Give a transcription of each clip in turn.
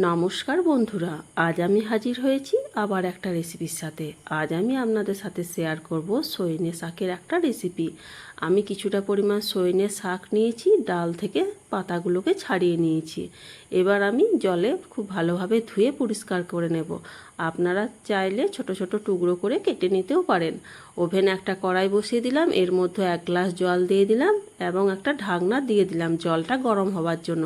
নমস্কার বন্ধুরা, আজ আমি হাজির হয়েছি আবার একটা রেসিপির সাথে। আজ আমি আপনাদের সাথে শেয়ার করব সজনে শাকের একটা রেসিপি। আমি কিছুটা পরিমাণ সজনে শাক নিয়েছি, ডাল থেকে পাতাগুলোকে ছাড়িয়ে নিয়েছি। এবার আমি জলে খুব ভালোভাবে ধুয়ে পরিষ্কার করে নেব। আপনারা চাইলে ছোট ছোট টুকরো করে কেটে নিতেও পারেন। ওভেনে একটা কড়াই বসিয়ে দিলাম, এর মধ্যে 1 গ্লাস জল দিয়ে দিলাম এবং একটা ঢাকনা দিয়ে দিলাম জলটা গরম হওয়ার জন্য।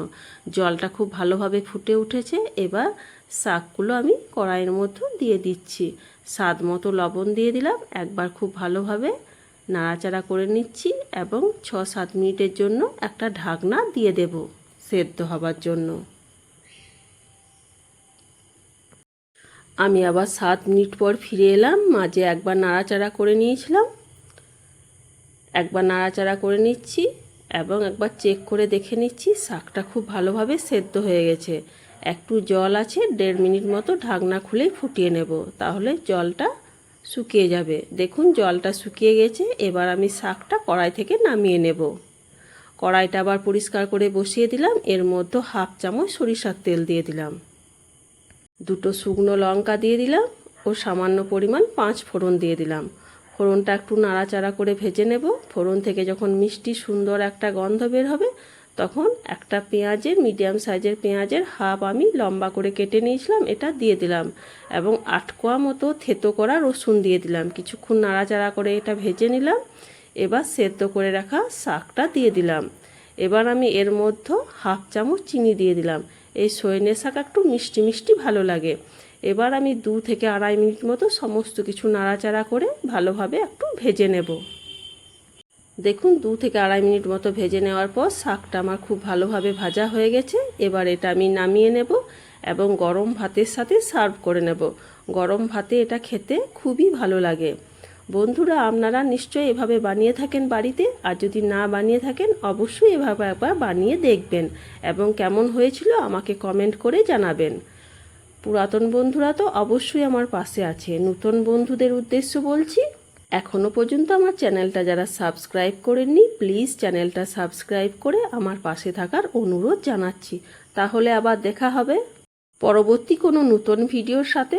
জলটা খুব ভালোভাবে ফুটে উঠেছে। এবার শাকগুলো আমি কড়াইয়ের মধ্যে দিয়ে দিচ্ছি। স্বাদ মতো লবণ দিয়ে দিলাম। একবার খুব ভালোভাবে নাড়াচাড়া করে নিচ্ছি এবং 6-7 মিনিটের জন্য একটা ঢাকনা দিয়ে দেব সেদ্ধ হবার জন্য। আমি আবার 7 মিনিট পর ফিরে এলাম। মাঝে একবার নাড়াচাড়া করে নিয়েছিলাম, একবার নাড়াচাড়া করে নিচ্ছি এবং একবার চেক করে দেখে নিচ্ছি শাকটা খুব ভালোভাবে সেদ্ধ হয়ে গেছে। একটু জল আছে, 1.5 মিনিট মতো ঢাকনা খুলেই ফুটিয়ে নেব, তাহলে জলটা শুকিয়ে যাবে। দেখুন জলটা শুকিয়ে গেছে। এবার আমি শাকটা কড়াই থেকে নামিয়ে নেব। কড়াইটা আবার পরিষ্কার করে বসিয়ে দিলাম। এর মধ্যে 1/2 চামচ সরিষার তেল দিয়ে দিলাম, 2 শুকনো লঙ্কা দিয়ে দিলাম ও সামান্য পরিমাণ 5 ফোড়ন দিয়ে দিলাম। ফোড়নটা একটু নাড়াচাড়া করে ভেজে নেব। ফোড়ন থেকে যখন মিষ্টি সুন্দর একটা গন্ধ বের হবে, তখন একটা পেঁয়াজের মিডিয়াম সাইজের পেঁয়াজের হাফ আমি লম্বা করে কেটে নিয়েছিলাম, এটা দিয়ে দিলাম এবং 8 কোয়া মতো থেতো করা রসুন দিয়ে দিলাম। কিছুক্ষণ নাড়াচাড়া করে এটা ভেজে নিলাম। এবার সেদ্ধ করে রাখা শাকটা দিয়ে দিলাম। এবার আমি এর মধ্যে 1/2 চামচ চিনি দিয়ে দিলাম। এই সজনে শাক একটু মিষ্টি মিষ্টি ভালো লাগে। এবার আমি 2 থেকে 2.5 মিনিট মতো সমস্ত কিছু নাড়াচাড়া করে ভালোভাবে একটু ভেজে নেব। দেখুন 2 থেকে 2.5 মিনিট মতো ভেজে নেওয়ার পর শাকটা আমার খুব ভালোভাবে ভাজা হয়ে গেছে। এবার এটা আমি নামিয়ে নেব এবং গরম ভাতের সাথে সার্ভ করে নেব। গরম ভাতে এটা খেতে খুবই ভালো লাগে। বন্ধুরা, আপনারা নিশ্চয়ই এভাবে বানিয়ে থাকেন বাড়িতে, আর যদি না বানিয়ে থাকেন অবশ্যই এভাবে একবার বানিয়ে দেখবেন এবং কেমন হয়েছিল আমাকে কমেন্ট করে জানাবেন। পুরাতন বন্ধুরা তো অবশ্যই আমার পাশে আছে। নতুন বন্ধুদের উদ্দেশ্য বলছি, এখনও পর্যন্ত আমার চ্যানেলটা যারা সাবস্ক্রাইব করেননি, প্লিজ চ্যানেলটা সাবস্ক্রাইব করে আমার পাশে থাকার অনুরোধ জানাচ্ছি। তাহলে আবার দেখা হবে পরবর্তী কোনো নতুন ভিডিওর সাথে।